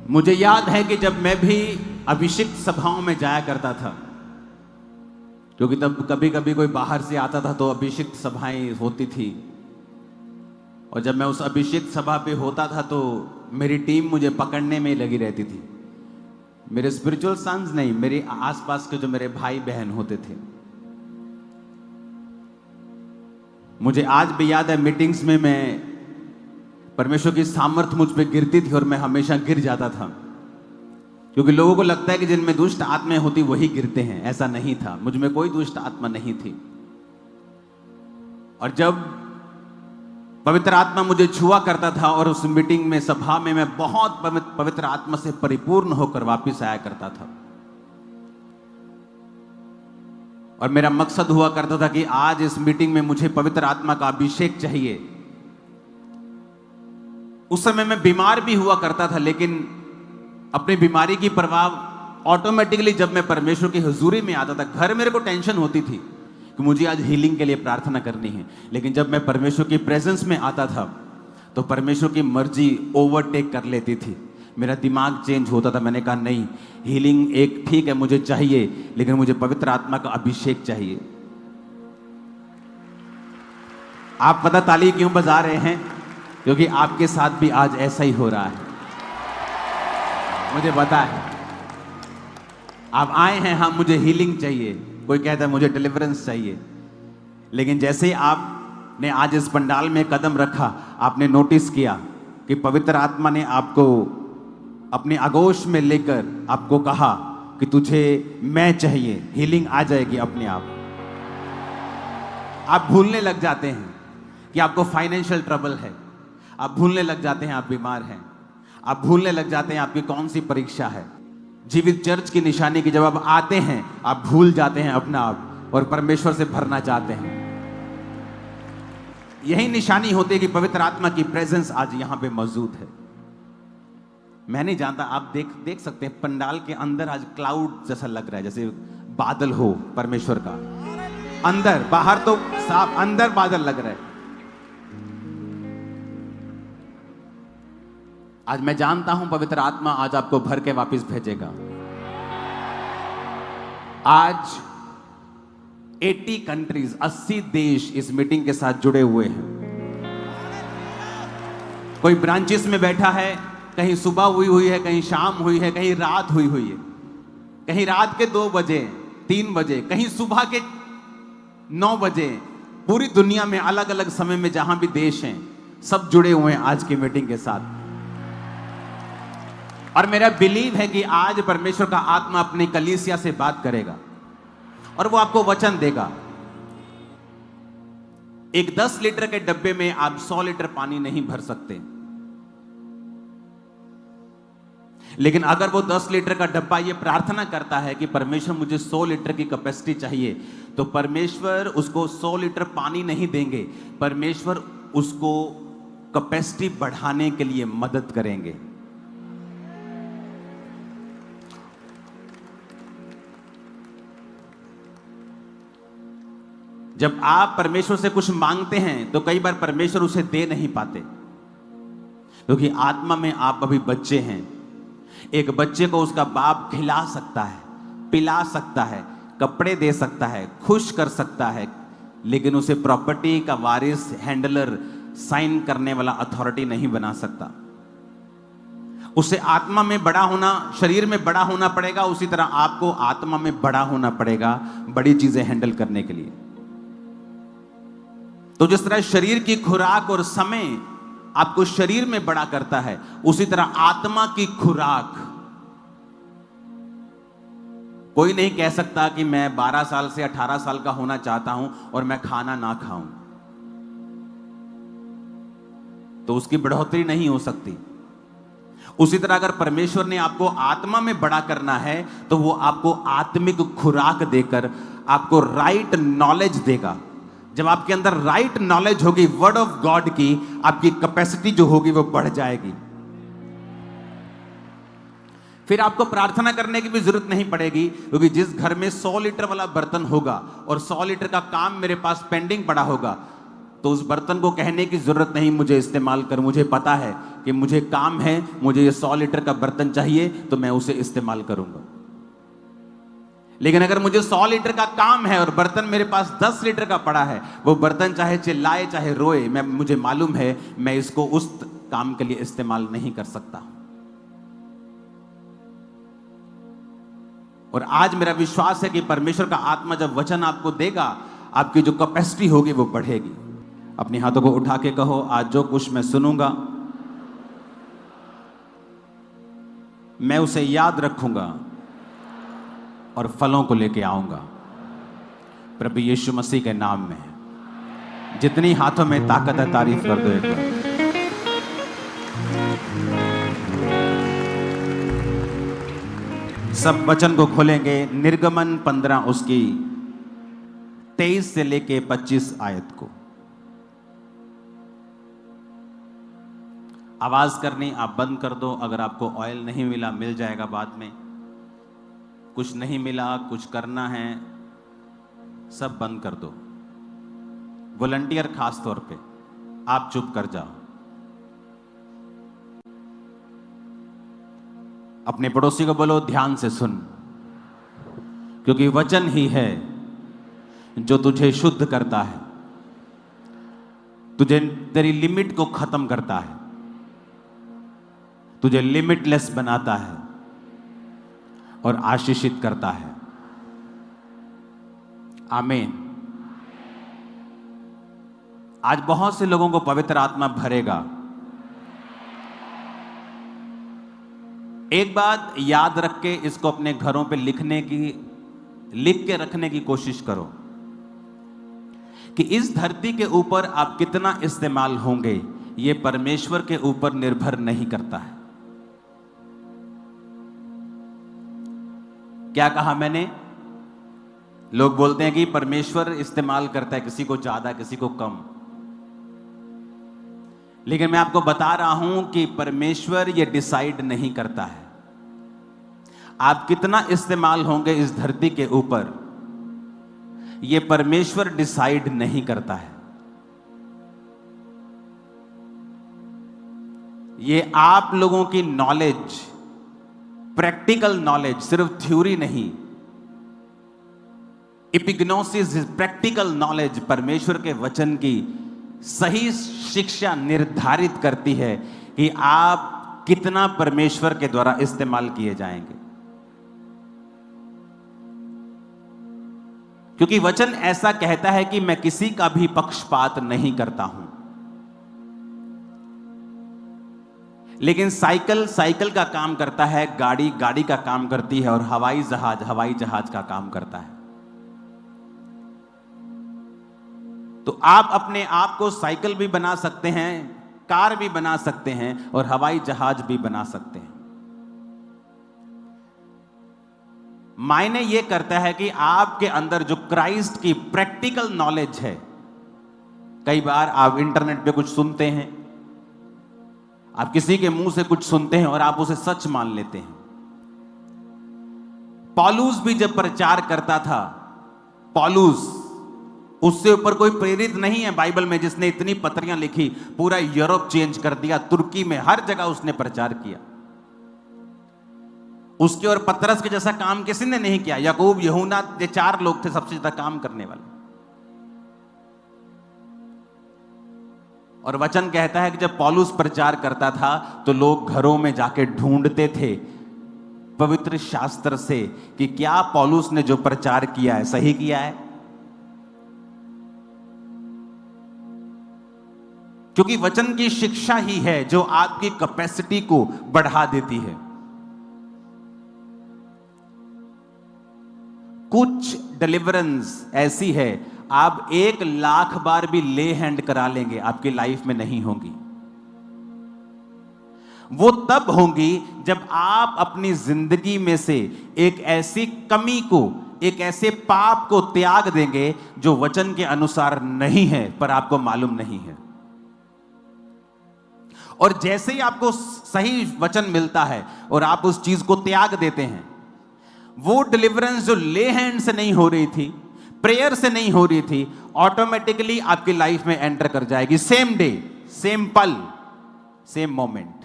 मुझे याद है कि जब मैं भी अभिषेक सभाओं में जाया करता था, क्योंकि तब कभी कभी कोई बाहर से आता था तो अभिषेक सभाएं होती थी, और जब मैं उस अभिषेक सभा पे होता था तो मेरी टीम मुझे पकड़ने में ही लगी रहती थी। मेरे स्पिरिचुअल सन्स नहीं, मेरे आसपास के जो मेरे भाई बहन होते थे। मुझे आज भी याद है, मीटिंग्स में मैं परमेश्वर की सामर्थ मुझ पे गिरती थी और मैं हमेशा गिर जाता था, क्योंकि लोगों को लगता है कि जिनमें दुष्ट आत्माएं होती वही गिरते हैं। ऐसा नहीं था, मुझ में कोई दुष्ट आत्मा नहीं थी। और जब पवित्र आत्मा मुझे छुआ करता था और उस मीटिंग में, सभा में, मैं बहुत पवित्र आत्मा से परिपूर्ण होकर वापस आया करता था। और मेरा मकसद हुआ करता था कि आज इस मीटिंग में मुझे पवित्र आत्मा का अभिषेक चाहिए। उस समय मैं बीमार भी हुआ करता था, लेकिन अपनी बीमारी की परवाह ऑटोमेटिकली जब मैं परमेश्वर की हुजूरी में आता था, घर मेरे को टेंशन होती थी कि मुझे आज हीलिंग के लिए प्रार्थना करनी है, लेकिन जब मैं परमेश्वर की प्रेजेंस में आता था तो परमेश्वर की मर्जी ओवरटेक कर लेती थी। मेरा दिमाग चेंज होता था। मैंने कहा नहीं, हीलिंग एक ठीक है मुझे चाहिए, लेकिन मुझे पवित्र आत्मा का अभिषेक चाहिए। आप पता ताली क्यों बजा रहे हैं? क्योंकि आपके साथ भी आज ऐसा ही हो रहा है, मुझे पता है। आप आए हैं, हाँ मुझे हीलिंग चाहिए, कोई कहता है मुझे डिलीवरेंस चाहिए, लेकिन जैसे ही आपने आज इस पंडाल में कदम रखा, आपने नोटिस किया कि पवित्र आत्मा ने आपको अपने आगोश में लेकर आपको कहा कि तुझे मैं चाहिए, हीलिंग आ जाएगी अपने आप। आप भूलने लग जाते हैं कि आपको फाइनेंशियल ट्रबल है, आप भूलने लग जाते हैं आप बीमार हैं, आप भूलने लग जाते हैं आपकी कौन सी परीक्षा है। जीवित चर्च की निशानी की जब आप आते हैं, आप भूल जाते हैं अपना आप और परमेश्वर से भरना चाहते हैं। यही निशानी होती है कि पवित्र आत्मा की प्रेजेंस आज यहां पे मौजूद है। मैं नहीं जानता, आप देख सकते हैं पंडाल के अंदर आज क्लाउड जैसा लग रहा है, जैसे बादल हो परमेश्वर का। अंदर, बाहर तो साफ, अंदर बादल लग रहा है। आज मैं जानता हूं पवित्र आत्मा आज आपको भर के वापस भेजेगा। आज 80 कंट्रीज, 80 देश इस मीटिंग के साथ जुड़े हुए हैं। कोई ब्रांचेस में बैठा है, कहीं सुबह हुई है, कहीं शाम हुई है, कहीं रात हुई है, कहीं रात के 2 बजे, 3 बजे, कहीं सुबह के 9 बजे। पूरी दुनिया में अलग अलग समय में जहां भी देश हैं, सब जुड़े हुए हैं आज की मीटिंग के साथ। और मेरा बिलीव है कि आज परमेश्वर का आत्मा अपनी कलीसिया से बात करेगा और वो आपको वचन देगा। एक 10 लीटर के डब्बे में आप 100 लीटर पानी नहीं भर सकते, लेकिन अगर वो 10 लीटर का डब्बा ये प्रार्थना करता है कि परमेश्वर मुझे 100 लीटर की कैपेसिटी चाहिए, तो परमेश्वर उसको 100 लीटर पानी नहीं देंगे, परमेश्वर उसको कैपेसिटी बढ़ाने के लिए मदद करेंगे। जब आप परमेश्वर से कुछ मांगते हैं तो कई बार परमेश्वर उसे दे नहीं पाते, क्योंकि आत्मा में आप अभी बच्चे हैं। एक बच्चे को उसका बाप खिला सकता है, पिला सकता है, कपड़े दे सकता है, खुश कर सकता है, लेकिन उसे प्रॉपर्टी का वारिस, हैंडलर, साइन करने वाला अथॉरिटी नहीं बना सकता। उसे आत्मा में बड़ा होना, शरीर में बड़ा होना पड़ेगा, उसी तरह आपको आत्मा में बड़ा होना पड़ेगा बड़ी चीजें हैंडल करने के लिए। तो जिस तरह शरीर की खुराक और समय आपको शरीर में बड़ा करता है, उसी तरह आत्मा की खुराक। कोई नहीं कह सकता कि मैं 12 साल से 18 साल का होना चाहता हूं और मैं खाना ना खाऊं, तो उसकी बढ़ोतरी नहीं हो सकती। उसी तरह अगर परमेश्वर ने आपको आत्मा में बड़ा करना है, तो वो आपको आत्मिक खुराक देकर आपको राइट नॉलेज देगा। जब आपके अंदर राइट नॉलेज होगी वर्ड ऑफ गॉड की, आपकी कैपेसिटी जो होगी वो बढ़ जाएगी। फिर आपको प्रार्थना करने की भी जरूरत नहीं पड़ेगी, क्योंकि जिस घर में 100 लीटर वाला बर्तन होगा और 100 लीटर का काम मेरे पास पेंडिंग पड़ा होगा, तो उस बर्तन को कहने की जरूरत नहीं मुझे इस्तेमाल कर, मुझे पता है कि मुझे काम है, मुझे ये 100 लीटर का बर्तन चाहिए तो मैं उसे इस्तेमाल करूंगा। लेकिन अगर मुझे 100 लीटर का काम है और बर्तन मेरे पास 10 लीटर का पड़ा है, वो बर्तन चाहे चिल्लाए चाहे रोए, मुझे मालूम है मैं इसको उस काम के लिए इस्तेमाल नहीं कर सकता। और आज मेरा विश्वास है कि परमेश्वर का आत्मा जब वचन आपको देगा, आपकी जो कैपेसिटी होगी वो बढ़ेगी। अपने हाथों को उठा के कहो, आज जो कुछ मैं सुनूंगा मैं उसे याद रखूंगा और फलों को लेके आऊंगा प्रभु यीशु मसीह के नाम में। जितनी हाथों में ताकत है तारीफ कर दो एक बार। सब वचन को खोलेंगे, निर्गमन 15 उसकी 23 से लेके 25 आयत को। आवाज करनी आप बंद कर दो। अगर आपको ऑयल नहीं मिला, मिल जाएगा बाद में। कुछ नहीं मिला, कुछ करना है, सब बंद कर दो। वॉलंटियर खास तौर पे आप चुप कर जाओ। अपने पड़ोसी को बोलो ध्यान से सुन, क्योंकि वचन ही है जो तुझे शुद्ध करता है, तुझे तेरी लिमिट को खत्म करता है, तुझे लिमिटलेस बनाता है और आशीषित करता है। आमीन। आज बहुत से लोगों को पवित्र आत्मा भरेगा। एक बात याद रख के इसको अपने घरों पे लिख के रखने की कोशिश करो कि इस धरती के ऊपर आप कितना इस्तेमाल होंगे, यह परमेश्वर के ऊपर निर्भर नहीं करता है। क्या कहा मैंने? लोग बोलते हैं कि परमेश्वर इस्तेमाल करता है, किसी को ज्यादा किसी को कम। लेकिन मैं आपको बता रहा हूं कि परमेश्वर ये डिसाइड नहीं करता है आप कितना इस्तेमाल होंगे इस धरती के ऊपर। ये परमेश्वर डिसाइड नहीं करता है, ये आप लोगों की नॉलेज, प्रैक्टिकल नॉलेज, सिर्फ थ्योरी नहीं, एपिग्नोसिस, प्रैक्टिकल नॉलेज, परमेश्वर के वचन की सही शिक्षा निर्धारित करती है कि आप कितना परमेश्वर के द्वारा इस्तेमाल किए जाएंगे। क्योंकि वचन ऐसा कहता है कि मैं किसी का भी पक्षपात नहीं करता हूं। लेकिन साइकिल का काम करता है, गाड़ी का काम करती है, और हवाई जहाज का काम करता है। तो आप अपने आप को साइकिल भी बना सकते हैं, कार भी बना सकते हैं, और हवाई जहाज भी बना सकते हैं। मायने यह करता है कि आपके अंदर जो क्राइस्ट की प्रैक्टिकल नॉलेज है। कई बार आप इंटरनेट पे कुछ सुनते हैं, आप किसी के मुंह से कुछ सुनते हैं और आप उसे सच मान लेते हैं। पौलुस भी जब प्रचार करता था, पौलुस, उससे ऊपर कोई प्रेरित नहीं है बाइबल में जिसने इतनी पत्रियां लिखी, पूरा यूरोप चेंज कर दिया, तुर्की में हर जगह उसने प्रचार किया। उसके और पतरस के जैसा काम किसी ने नहीं किया। याकूब, यूहन्ना, ये 4 लोग थे सबसे ज्यादा काम करने वाले। और वचन कहता है कि जब पौलुस प्रचार करता था तो लोग घरों में जाके ढूंढते थे पवित्र शास्त्र से कि क्या पौलुस ने जो प्रचार किया है सही किया है। क्योंकि वचन की शिक्षा ही है जो आपकी कैपेसिटी को बढ़ा देती है। कुछ डिलीवरेंस ऐसी है, आप 1,00,000 बार भी ले हैंड करा लेंगे, आपकी लाइफ में नहीं होंगी। वो तब होंगी जब आप अपनी जिंदगी में से एक ऐसी कमी को, एक ऐसे पाप को त्याग देंगे जो वचन के अनुसार नहीं है, पर आपको मालूम नहीं है। और जैसे ही आपको सही वचन मिलता है और आप उस चीज को त्याग देते हैं, वो डिलीवरेंस जो ले हैंड से नहीं हो रही थी, प्रेयर से नहीं हो रही थी, ऑटोमेटिकली आपकी लाइफ में एंटर कर जाएगी। सेम डे, सेम पल, सेम मोमेंट।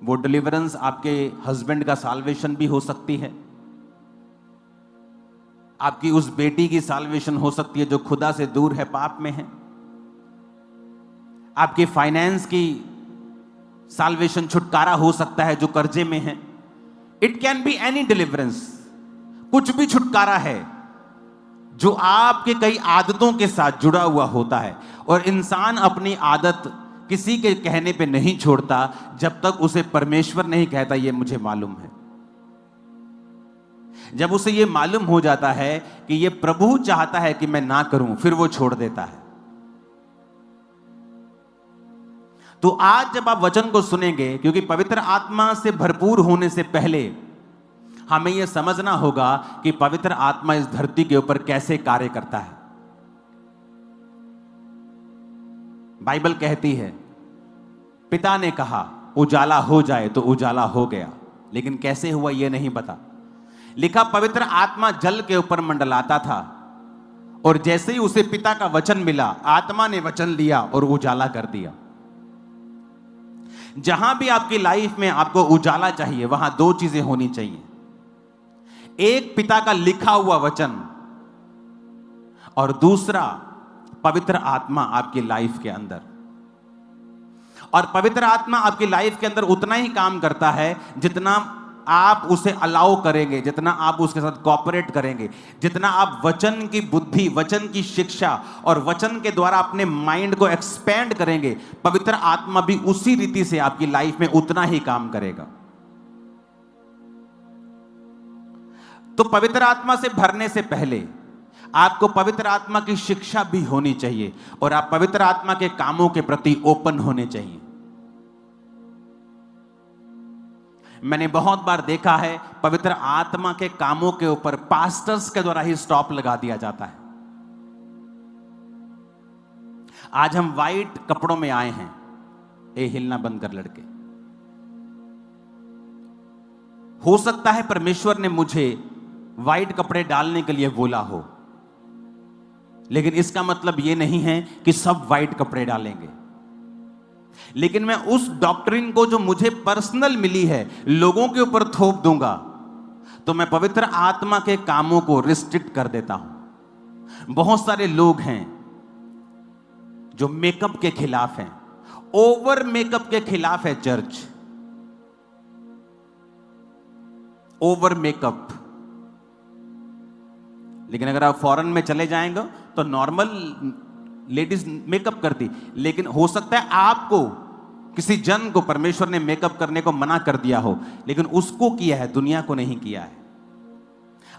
वो डिलीवरेंस आपके हस्बैंड का साल्वेशन भी हो सकती है, आपकी उस बेटी की साल्वेशन हो सकती है जो खुदा से दूर है, पाप में है। आपके फाइनेंस की साल्वेशन, छुटकारा हो सकता है जो कर्जे में है। It can be any deliverance, कुछ भी छुटकारा है जो आपके कई आदतों के साथ जुड़ा हुआ होता है। और इंसान अपनी आदत किसी के कहने पे नहीं छोड़ता जब तक उसे परमेश्वर नहीं कहता ये मुझे मालूम है। जब उसे ये मालूम हो जाता है कि ये प्रभु चाहता है कि मैं ना करूं, फिर वो छोड़ देता है। तो आज जब आप वचन को सुनेंगे, क्योंकि पवित्र आत्मा से भरपूर होने से पहले हमें यह समझना होगा कि पवित्र आत्मा इस धरती के ऊपर कैसे कार्य करता है। बाइबल कहती है, पिता ने कहा उजाला हो जाए तो उजाला हो गया, लेकिन कैसे हुआ यह नहीं पता। लिखा, पवित्र आत्मा जल के ऊपर मंडलाता था और जैसे ही उसे पिता का वचन मिला, आत्मा ने वचन लिया और उजाला कर दिया। जहां भी आपकी लाइफ में आपको उजाला चाहिए, वहां दो चीजें होनी चाहिए। एक, पिता का लिखा हुआ वचन, और दूसरा, पवित्र आत्मा आपकी लाइफ के अंदर। और पवित्र आत्मा आपकी लाइफ के अंदर उतना ही काम करता है जितना आप उसे अलाउ करेंगे, जितना आप उसके साथ कोऑपरेट करेंगे, जितना आप वचन की बुद्धि, वचन की शिक्षा और वचन के द्वारा अपने माइंड को एक्सपेंड करेंगे, पवित्र आत्मा भी उसी रीति से आपकी लाइफ में उतना ही काम करेगा। तो पवित्र आत्मा से भरने से पहले आपको पवित्र आत्मा की शिक्षा भी होनी चाहिए और आप पवित्र आत्मा के कामों के प्रति ओपन होने चाहिए। मैंने बहुत बार देखा है, पवित्र आत्मा के कामों के ऊपर पास्टर्स के द्वारा ही स्टॉप लगा दिया जाता है। आज हम वाइट कपड़ों में आए हैं, ए हिलना बंद कर लड़के। हो सकता है परमेश्वर ने मुझे वाइट कपड़े डालने के लिए बोला हो, लेकिन इसका मतलब यह नहीं है कि सब वाइट कपड़े डालेंगे। लेकिन मैं उस डॉक्ट्रिन को जो मुझे पर्सनल मिली है लोगों के ऊपर थोप दूंगा, तो मैं पवित्र आत्मा के कामों को रिस्ट्रिक्ट कर देता हूं। बहुत सारे लोग हैं जो मेकअप के खिलाफ हैं, ओवर मेकअप के खिलाफ है चर्च। ओवर मेकअप, लेकिन अगर आप फॉरेन में चले जाएंगे तो नॉर्मल लेडीज मेकअप करती, लेकिन हो सकता है आपको किसी जन को परमेश्वर ने मेकअप करने को मना कर दिया हो, लेकिन उसको किया है, दुनिया को नहीं किया है।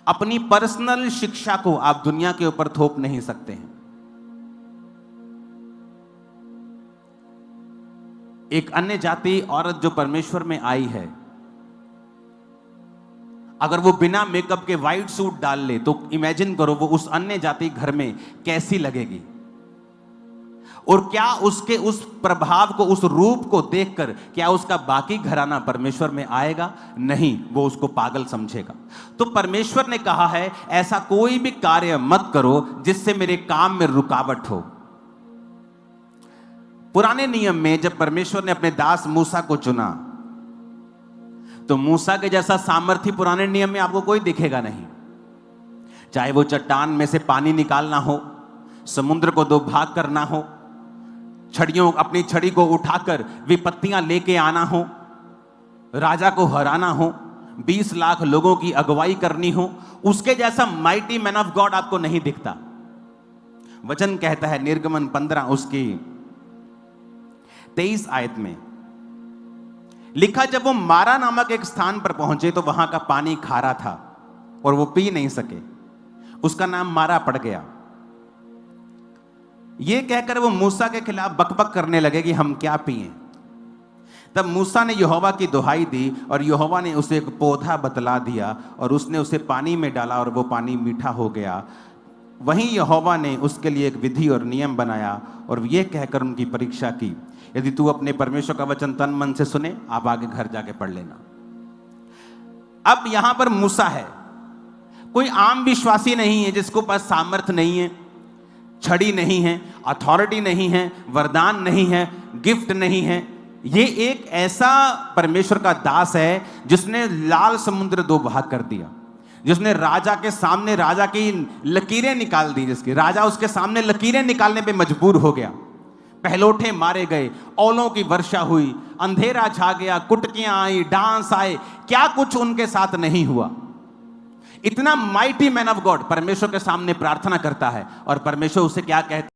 अपनी पर्सनल शिक्षा को आप दुनिया के ऊपर थोप नहीं सकते हैं। एक अन्य जाति औरत जो परमेश्वर में आई है, अगर वो बिना मेकअप के व्हाइट सूट डाल ले तो इमेजिन करो वो उस अन्य जाति घर में कैसी लगेगी। और क्या उसके उस प्रभाव को, उस रूप को देखकर क्या उसका बाकी घराना परमेश्वर में आएगा? नहीं, वो उसको पागल समझेगा। तो परमेश्वर ने कहा है ऐसा कोई भी कार्य मत करो जिससे मेरे काम में रुकावट हो। पुराने नियम में जब परमेश्वर ने अपने दास मूसा को चुना, तो मूसा के जैसा सामर्थ्य पुराने नियम में आपको कोई दिखेगा नहीं। चाहे वो चट्टान में से पानी निकालना हो, समुद्र को दो भाग करना हो, अपनी छड़ी को उठाकर विपत्तियां लेके आना हो, राजा को हराना हो, 20 लाख लोगों की अगुवाई करनी हो, उसके जैसा माइटी मैन ऑफ गॉड आपको नहीं दिखता। वचन कहता है निर्गमन 15 उसकी 23 आयत में लिखा, जब वो मारा नामक एक स्थान पर पहुंचे तो वहां का पानी खारा था और वो पी नहीं सके, उसका नाम मारा पड़ गया। ये कहकर वो मूसा के खिलाफ बकबक करने लगे कि हम क्या पिएं। तब मूसा ने यहोवा की दुहाई दी और यहोवा ने उसे एक पौधा बतला दिया और उसने उसे पानी में डाला और वो पानी मीठा हो गया। वहीं यहोवा ने उसके लिए एक विधि और नियम बनाया और ये कहकर उनकी परीक्षा की, यदि तू अपने परमेश्वर का वचन तन मन से सुने, आप आगे घर जाके पढ़ लेना। अब यहां पर मूसा है, कोई आम विश्वासी नहीं है जिसको पास सामर्थ्य नहीं है, छड़ी नहीं है, अथॉरिटी नहीं है, वरदान नहीं है, गिफ्ट नहीं है। ये एक ऐसा परमेश्वर का दास है जिसने लाल समुद्र दो भाग कर दिया, जिसने राजा के सामने राजा की लकीरें निकाल दी, जिसके राजा उसके सामने लकीरें निकालने पे मजबूर हो गया। पहलोठे मारे गए, औलों की वर्षा हुई, अंधेरा छा गया, कुटकियां आई, डांस आए, क्या कुछ उनके साथ नहीं हुआ। इतना माइटी मैन ऑफ गॉड परमेश्वर के सामने प्रार्थना करता है और परमेश्वर उसे क्या कहता है।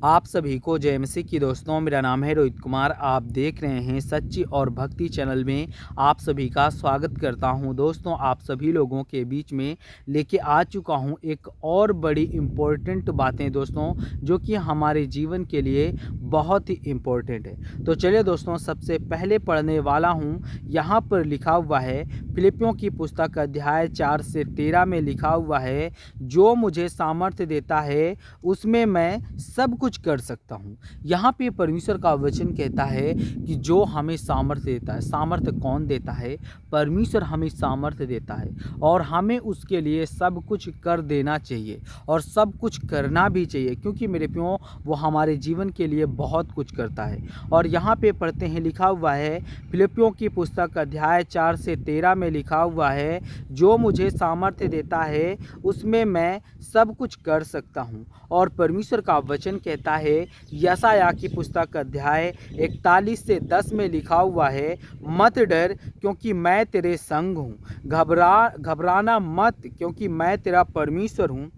आप सभी को जय मसीह की दोस्तों, मेरा नाम है रोहित कुमार। आप देख रहे हैं सच्ची और भक्ति चैनल में आप सभी का स्वागत करता हूं। दोस्तों, आप सभी लोगों के बीच में लेके आ चुका हूं एक और बड़ी इम्पोर्टेंट बातें दोस्तों, जो कि हमारे जीवन के लिए बहुत ही इम्पोर्टेंट है। तो चलिए दोस्तों, सबसे पहले पढ़ने वाला हूं। यहाँ पर लिखा हुआ है फिलिप्पियों की पुस्तक अध्याय 4 से 13 में लिखा हुआ है, जो मुझे सामर्थ्य देता है उसमें मैं सब कुछ कर सकता हूँ। यहाँ पे परमेश्वर का वचन कहता है कि जो हमें सामर्थ्य देता है। सामर्थ्य कौन देता है? परमेश्वर हमें सामर्थ्य देता है और हमें उसके लिए सब कुछ कर देना चाहिए और सब कुछ करना भी चाहिए, क्योंकि मेरे प्रियो वो हमारे जीवन के लिए बहुत कुछ करता है। और यहाँ पे पढ़ते हैं, लिखा हुआ है फिलिप्पियों की पुस्तक अध्याय 4 से 13 में लिखा हुआ है, जो मुझे सामर्थ्य देता है उसमें मैं सब कुछ कर सकता हूँ। और परमेश्वर का वचन कहता है यशायाह की पुस्तक अध्याय 41 से 10 में लिखा हुआ है, मत डर क्योंकि मैं तेरे संग हूँ, घबराना मत क्योंकि मैं तेरा परमेश्वर हूँ।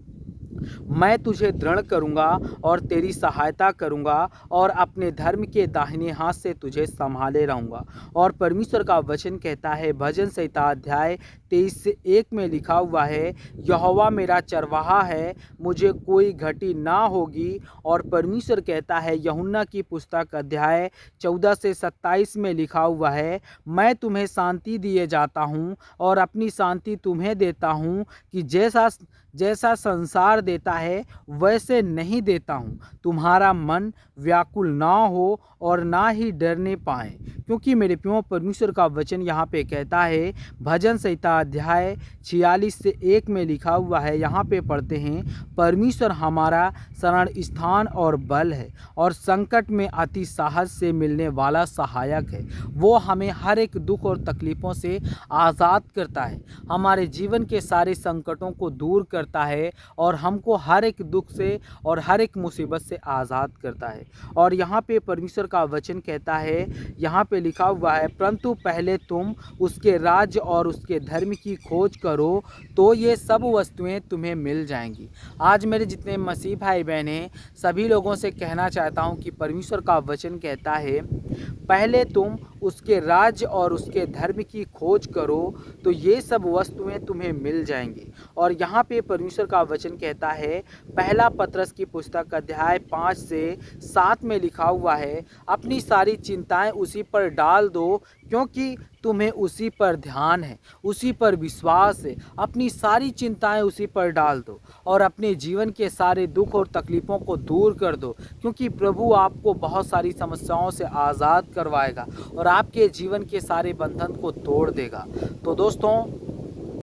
मैं तुझे दृढ़ करूँगा और तेरी सहायता करूँगा और अपने धर्म के दाहिने हाथ से तुझे संभाले रहूँगा। और परमेश्वर का वचन कहता है भजन संहिता अध्याय 23 से 1 में लिखा हुआ है, यहोवा मेरा चरवाहा है, मुझे कोई घटी ना होगी। और परमेश्वर कहता है यूहन्ना की पुस्तक अध्याय 14 से 27 में लिखा हुआ है, मैं तुम्हें शांति दिए जाता हूँ और अपनी शांति तुम्हें देता हूँ, कि जैसा संसार देता है वैसे नहीं देता हूँ। तुम्हारा मन व्याकुल ना हो और ना ही डरने पाए। क्योंकि मेरे प्रियो परमेश्वर का वचन यहाँ पे कहता है भजन संहिता अध्याय 46 से 1 में लिखा हुआ है, यहाँ पे पढ़ते हैं, परमेश्वर हमारा शरण स्थान और बल है और संकट में अति साहस से मिलने वाला सहायक है। वो हमें हर एक दुख और तकलीफ़ों से आज़ाद करता है, हमारे जीवन के सारे संकटों को दूर करता है और हमको हर एक दुख से और हर एक मुसीबत से आज़ाद करता है। और यहाँ पे परमेश्वर का वचन कहता है, यहाँ पे लिखा हुआ है, परंतु पहले तुम उसके राज्य और उसके धर्म की खोज करो तो ये सब वस्तुएं तुम्हें मिल जाएंगी। आज मेरे जितने मसीह भाई बहन हैं, सभी लोगों से कहना चाहता हूँ कि परमेश्वर का वचन कहता है पहले तुम उसके राज्य और उसके धर्म की खोज करो तो ये सब वस्तुएं तुम्हें मिल जाएंगी। और यहाँ पे परमेश्वर का वचन कहता है पहला पतरस की पुस्तक अध्याय 5 से 7 में लिखा हुआ है, अपनी सारी चिंताएं उसी पर डाल दो क्योंकि तुम्हें उसी पर ध्यान है, उसी पर विश्वास है। अपनी सारी चिंताएं उसी पर डाल दो और अपने जीवन के सारे दुख और तकलीफ़ों को दूर कर दो, क्योंकि प्रभु आपको बहुत सारी समस्याओं से आज़ाद करवाएगा और आपके जीवन के सारे बंधन को तोड़ देगा। तो दोस्तों,